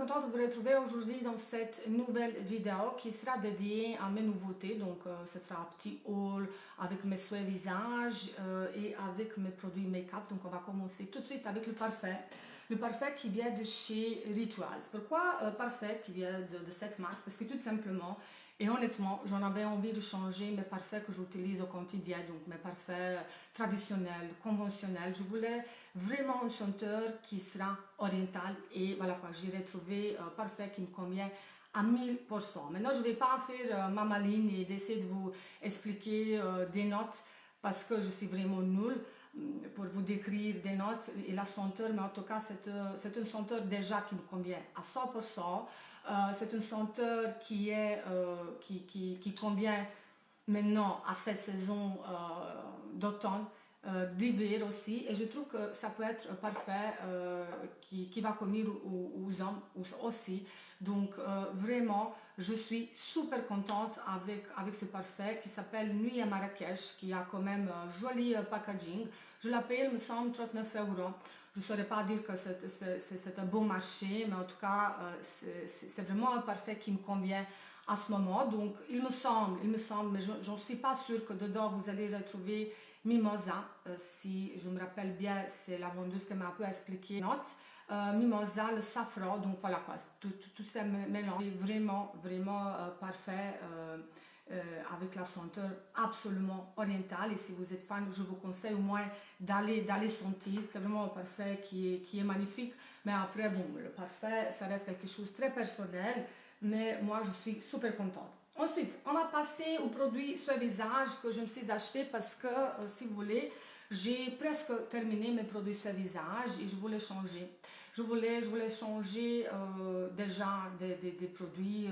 contente de vous retrouver aujourd'hui dans cette nouvelle vidéo qui sera dédiée à mes nouveautés. Donc, ce sera un petit haul avec mes soins visage et avec mes produits make-up. Donc, on va commencer tout de suite avec le parfait. Le parfait qui vient de chez Rituals. Pourquoi parfait qui vient de cette marque? Parce que tout simplement, et honnêtement, j'en avais envie de changer mes parfaits que j'utilise au quotidien, donc mes parfaits traditionnels, conventionnels. Je voulais vraiment un senteur qui sera oriental et voilà quoi, j'ai retrouvé un parfait qui me convient à 1000%. Maintenant, je ne vais pas faire ma maline et d'essayer de vous expliquer des notes parce que je suis vraiment nulle pour vous décrire des notes et la senteur, mais en tout cas, c'est une senteur déjà qui me convient à 100%. C'est une senteur qui convient maintenant à cette saison d'automne, d'hiver aussi, et je trouve que ça peut être parfait qui va convenir aux hommes aussi. Donc vraiment, je suis super contente avec ce parfait qui s'appelle Nuit à Marrakech, qui a quand même joli packaging. Je la paye, il me semble, 39 €. Je ne saurais pas dire que c'est un bon marché, mais en tout cas, c'est vraiment un parfait qui me convient à ce moment. Donc, il me semble, mais je ne suis pas sûre que dedans vous allez retrouver Mimosa. Si je me rappelle bien, c'est la vendeuse qui m'a un peu expliqué. Mimosa, le safran, donc voilà quoi, tout ça mélange est vraiment parfait. Avec la senteur absolument orientale, et si vous êtes fan, je vous conseille au moins d'aller sentir. C'est vraiment un parfait qui est magnifique, mais après bon, le parfait ça reste quelque chose de très personnel, mais moi je suis super contente. Ensuite, on va passer aux produits soins visage que je me suis acheté parce que si vous voulez, j'ai presque terminé mes produits soins visage et je voulais changer. Je voulais changer déjà des produits,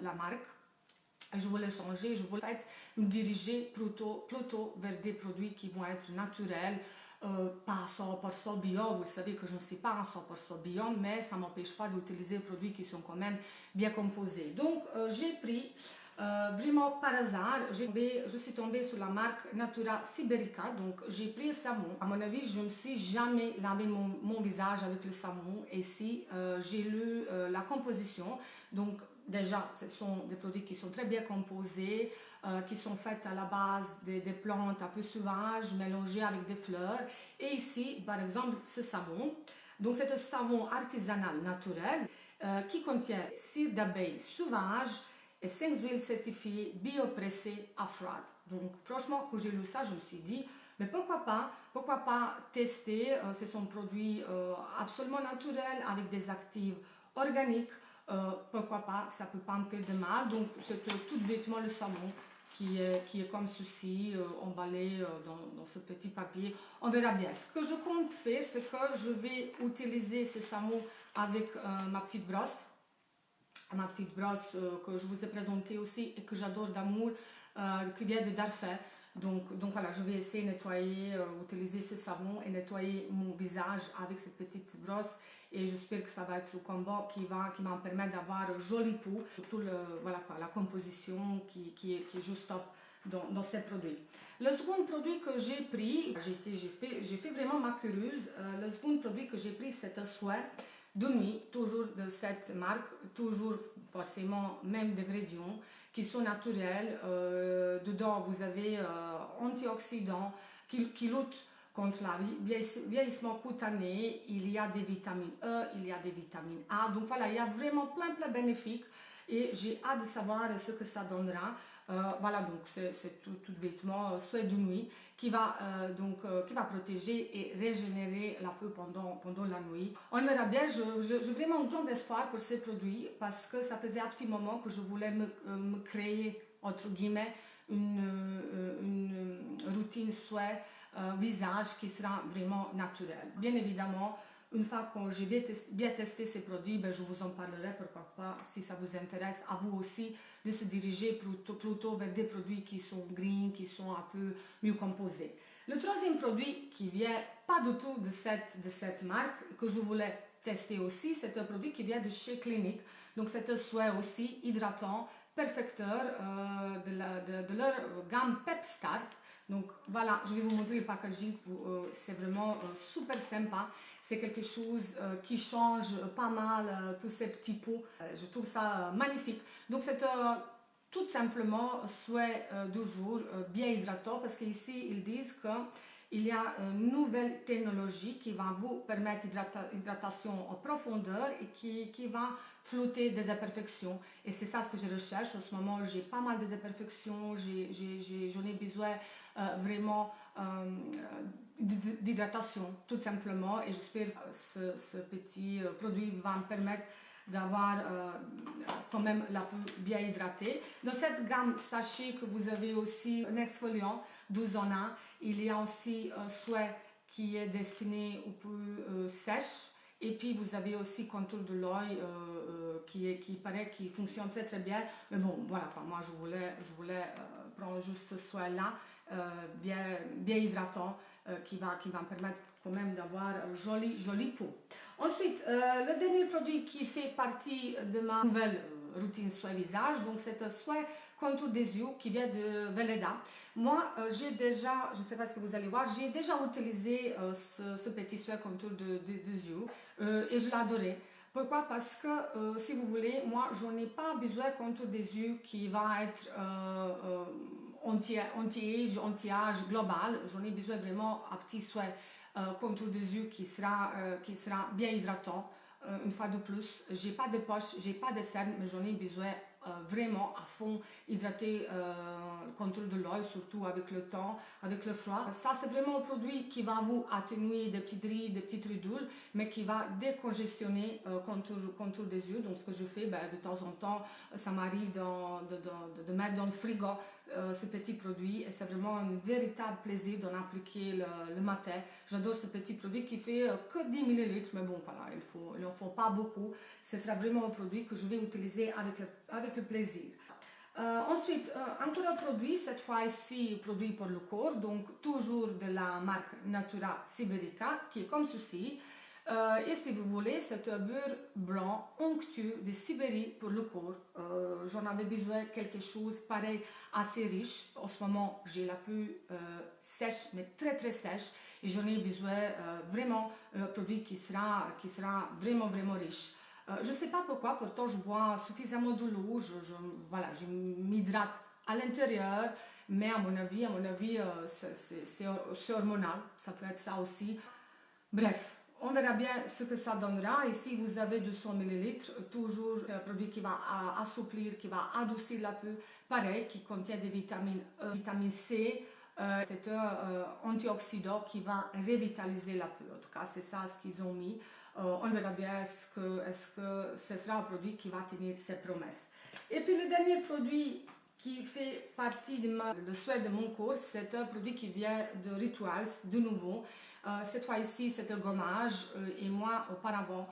la marque. Je voulais changer, je voulais me diriger plutôt vers des produits qui vont être naturels, pas 100% bio. Vous savez que je ne suis pas en 100% bio, mais ça ne m'empêche pas d'utiliser des produits qui sont quand même bien composés. Donc, j'ai pris vraiment par hasard, je suis tombée sur la marque Natura Siberica. Donc, j'ai pris le savon. À mon avis, je ne me suis jamais lavé mon visage avec le savon. Et si j'ai lu la composition, donc déjà, ce sont des produits qui sont très bien composés, qui sont faits à la base des plantes un peu sauvages, mélangées avec des fleurs. Et ici, par exemple, ce savon. Donc, c'est un savon artisanal naturel qui contient cire d'abeille sauvage et 5 huiles certifiées biopressées à froid. Donc, franchement, quand j'ai lu ça, je me suis dit, mais pourquoi pas tester. Ce sont produits absolument naturels avec des actifs organiques. Pourquoi pas, ça peut pas me faire de mal. Donc c'est tout bêtement le savon qui est comme ceci, emballé dans ce petit papier. On verra bien. Ce que je compte faire, c'est que je vais utiliser ce savon avec ma petite brosse que je vous ai présentée aussi et que j'adore d'amour, qui vient de Darfer. Donc voilà, je vais essayer de nettoyer, utiliser ce savon et nettoyer mon visage avec cette petite brosse, et j'espère que ça va être le combo qui va me permettre d'avoir un joli peau, surtout voilà quoi, la composition qui est juste top dans ces produits. Le second produit que j'ai pris, j'ai fait vraiment ma curieuse. Le second produit que j'ai pris, c'est un soin de nuit, toujours de cette marque, toujours forcément même ingrédients qui sont naturels. Dedans, vous avez antioxydants qui luttent contre le vieillissement cutané. Il y a des vitamines E, il y a des vitamines A. Donc voilà, il y a vraiment plein de bénéfices. Et j'ai hâte de savoir ce que ça donnera. Voilà, donc c'est tout bêtement soin de nuit qui va protéger et régénérer la peau pendant la nuit. On verra bien. J'ai vraiment un grand espoir pour ces produits parce que ça faisait un petit moment que je voulais me créer, entre guillemets, une routine soin visage qui sera vraiment naturelle. Bien évidemment, une fois que j'ai bien testé ces produits, ben, je vous en parlerai, pourquoi pas, si ça vous intéresse, à vous aussi de se diriger plutôt vers des produits qui sont green, qui sont un peu mieux composés. Le troisième produit qui vient pas du tout de cette marque, que je voulais tester aussi, c'est un produit qui vient de chez Clinique. Donc c'est un soin aussi hydratant, perfecteur de leur gamme Pep Start. Donc voilà, je vais vous montrer le packaging, c'est vraiment super sympa. c'est quelque chose qui change pas mal tous ces petits pots. Je trouve ça magnifique. Donc c'est tout simplement souhait du jour bien hydratant parce qu'ici ils disent qu'il y a une nouvelle technologie qui va vous permettre hydratation en profondeur et qui va flotter des imperfections. Et c'est ça ce que je recherche. En ce moment, j'ai pas mal des imperfections, j'en ai besoin vraiment d'hydratation, tout simplement. Et j'espère que ce petit produit va me permettre d'avoir quand même la peau bien hydratée. Dans cette gamme, sachez que vous avez aussi un exfoliant 12 en 1. Il y a aussi un souhait qui est destiné aux peaux sèches. Et puis vous avez aussi contour de l'œil qui paraît qui fonctionne très très bien. Mais bon, voilà, moi je voulais prendre juste ce soin-là, bien hydratant, qui va me permettre quand même d'avoir jolie peau. Ensuite, le dernier produit qui fait partie de ma nouvelle routine soin visage, donc c'est un soin contour des yeux qui vient de Velleda. Moi, j'ai déjà, je ne sais pas ce que vous allez voir, j'ai déjà utilisé ce petit soin contour des yeux et je l'ai. Pourquoi? Parce que, si vous voulez, moi, je n'ai pas besoin de contour des yeux qui va être anti-age, anti-âge global. J'en ai besoin vraiment un petit soin contour des yeux qui sera bien hydratant. Une fois de plus, j'ai pas de poche, j'ai pas de cernes, mais j'en ai besoin vraiment à fond hydrater le contour de l'œil, surtout avec le temps, avec le froid. Ça, c'est vraiment un produit qui va vous atténuer des petites rides, des petites ridules, mais qui va décongestionner contour des yeux. Donc, ce que je fais, de temps en temps, ça m'arrive de mettre dans le frigo ce petit produit et c'est vraiment un véritable plaisir d'en appliquer le matin. J'adore ce petit produit qui fait que 10 ml, mais bon, voilà, il n'en faut pas beaucoup. C'est vraiment un produit que je vais utiliser avec le plaisir. Ensuite, encore un produit, cette fois-ci produit pour le corps, donc toujours de la marque Natura Siberica, qui est comme ceci. Et si vous voulez, c'est un beurre blanc onctueux de Sibérie pour le corps. J'en avais besoin de quelque chose pareil, assez riche. En ce moment, j'ai la peau sèche, mais très très sèche. Et j'en ai besoin vraiment d'un produit qui sera vraiment vraiment riche. Je ne sais pas pourquoi, pourtant je bois suffisamment de l'eau, je m'hydrate à l'intérieur, mais à mon avis c'est hormonal, ça peut être ça aussi. Bref, on verra bien ce que ça donnera. Ici, vous avez 200 ml, toujours un produit qui va assouplir, qui va adoucir la peau. Pareil, qui contient des vitamines E, vitamine C. C'est un antioxydant qui va revitaliser la peau. En tout cas, c'est ça ce qu'ils ont mis. On verra bien est-ce que ce sera un produit qui va tenir ses promesses. Et puis, le dernier produit qui fait partie le souhait de mon cours, c'est un produit qui vient de Rituals, de nouveau. Cette fois-ci, c'est un gommage et moi, auparavant,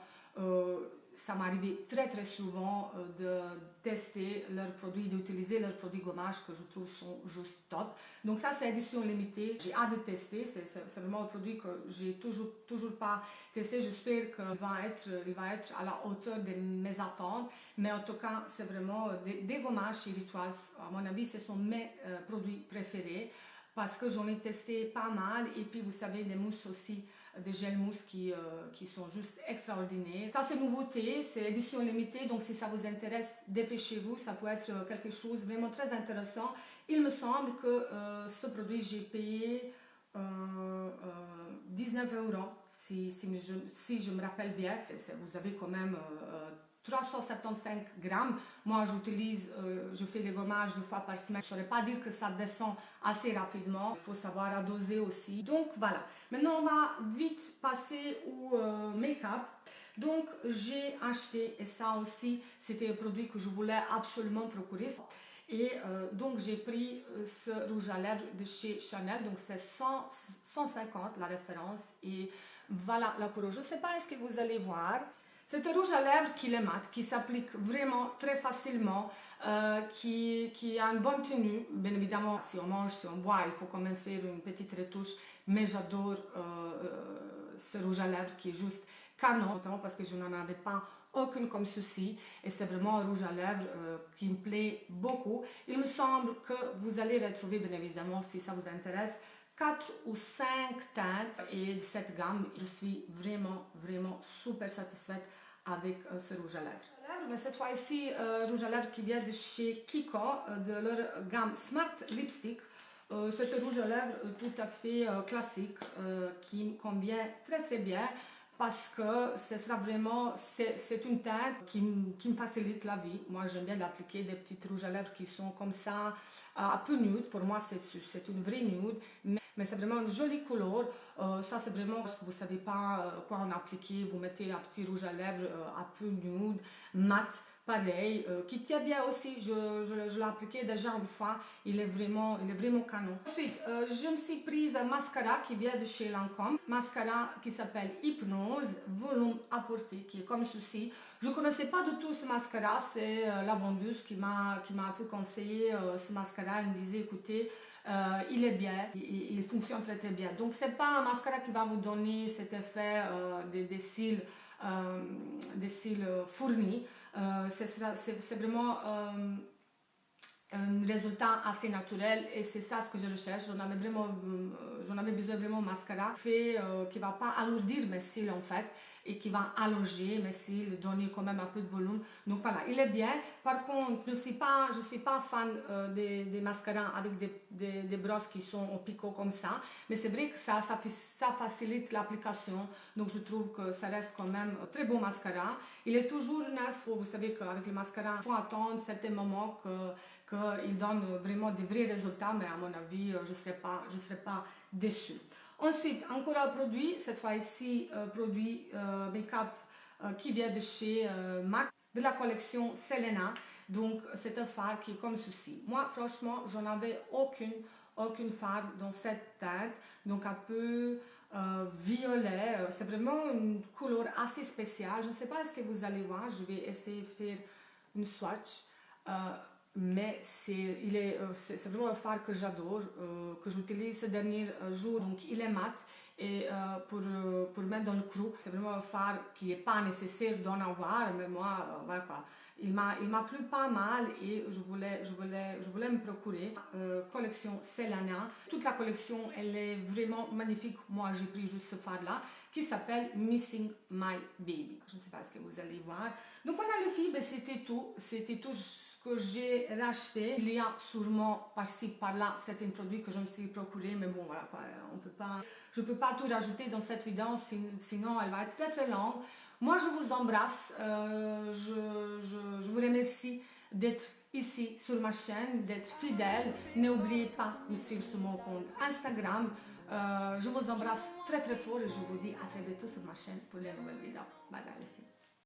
ça m'arrivait très très souvent de tester leurs produits, d'utiliser leurs produits gommage que je trouve sont juste top. Donc ça, c'est édition limitée. J'ai hâte de tester. C'est vraiment un produit que j'ai toujours pas testé. J'espère qu'il va être à la hauteur de mes attentes. Mais en tout cas, c'est vraiment des gommages chez Rituals. À mon avis, ce sont mes produits préférés, parce que j'en ai testé pas mal et puis vous savez des mousses aussi, des gels mousse qui sont juste extraordinaires. Ça c'est nouveauté, c'est édition limitée, donc si ça vous intéresse, dépêchez-vous, ça peut être quelque chose vraiment très intéressant. Il me semble que ce produit j'ai payé 19 € si je me rappelle bien. Vous avez quand même 375 grammes. Moi, je fais les gommages 2 fois par semaine. Je ne saurais pas dire que ça descend assez rapidement. Il faut savoir à doser aussi. Donc, voilà. Maintenant, on va vite passer au make-up. Donc, j'ai acheté, et ça aussi, c'était un produit que je voulais absolument procurer. Et donc, j'ai pris ce rouge à lèvres de chez Chanel. Donc, c'est 150 la référence. Et voilà la couleur. Je ne sais pas, est-ce que vous allez voir. C'est un rouge à lèvres qui est mat, qui s'applique vraiment très facilement, qui a une bonne tenue. Bien évidemment, si on mange, si on boit, il faut quand même faire une petite retouche. Mais j'adore ce rouge à lèvres qui est juste canon, notamment parce que je n'en avais pas aucune comme ceci. Et c'est vraiment un rouge à lèvres qui me plaît beaucoup. Il me semble que vous allez retrouver, bien évidemment, si ça vous intéresse, 4 ou 5 teintes et de cette gamme. Je suis vraiment super satisfaite avec ce rouge à lèvres. Mais cette fois-ci, rouge à lèvres qui vient de chez Kiko, de leur gamme Smart Lipstick. C'est un rouge à lèvres tout à fait classique qui me convient très bien parce que ce sera vraiment, c'est une teinte qui me facilite la vie. Moi, j'aime bien l'appliquer des petits rouges à lèvres qui sont comme ça, un peu nude. Pour moi, c'est une vraie nude, mais c'est vraiment une jolie couleur. Ça, c'est vraiment parce que vous ne savez pas quoi en appliquer. Vous mettez un petit rouge à lèvres un peu nude, mat, pareil, qui tient bien aussi. Je l'ai appliqué déjà une fois. Il est vraiment canon. Ensuite, je me suis prise un mascara qui vient de chez Lancôme. Mascara qui s'appelle Hypnose, volume apporté, qui est comme ceci. Je ne connaissais pas du tout ce mascara. C'est la vendeuse qui m'a un peu conseillé ce mascara. Elle me disait, écoutez, il est bien, il fonctionne très bien. Donc, c'est pas un mascara qui va vous donner cet effet des cils fournis. C'est vraiment un résultat assez naturel et c'est ça ce que je recherche. J'en avais besoin vraiment mascara qui va pas alourdir mes cils en fait et qui va allonger mes cils, donner quand même un peu de volume. Donc voilà, il est bien. Par contre, je suis pas fan des mascaras avec des brosses qui sont au picot comme ça, mais c'est vrai que ça facilite l'application. Donc je trouve que ça reste quand même un très beau mascara. Il est toujours neuf. Vous savez qu'avec le mascara, il faut attendre certains moments qu'il donne vraiment des vrais résultats, mais à mon avis, je ne serais pas déçue. Ensuite, encore un produit, cette fois-ci, produit make-up qui vient de chez MAC, de la collection Selena. Donc, c'est un fard qui est comme ceci. Moi, franchement, j'en avais aucune fard dans cette teinte, donc un peu violet. C'est vraiment une couleur assez spéciale. Je ne sais pas ce que vous allez voir. Je vais essayer de faire une swatch. Mais c'est vraiment un fard que j'adore, que j'utilise ces derniers jours. Donc il est mat et pour mettre dans le creux, c'est vraiment un fard qui n'est pas nécessaire d'en avoir, mais moi, voilà quoi. Il m'a plu pas mal et je voulais me procurer. Collection Selena. Toute la collection, elle est vraiment magnifique. Moi, j'ai pris juste ce fard-là qui s'appelle Missing My Baby. Je ne sais pas ce que vous allez voir. Donc voilà les filles, ben, c'était tout. C'était tout ce que j'ai racheté. Il y a sûrement par-ci, par-là certains produits que je me suis procuré, mais bon, voilà quoi. Je ne peux pas tout rajouter dans cette vidéo, sinon elle va être très longue. Moi, je vous embrasse. Je vous remercie d'être ici sur ma chaîne, d'être fidèle. N'oubliez pas de me suivre sur mon compte Instagram. Je vous embrasse très fort et je vous dis à très bientôt sur ma chaîne pour les nouvelles vidéos. Bye bye les filles.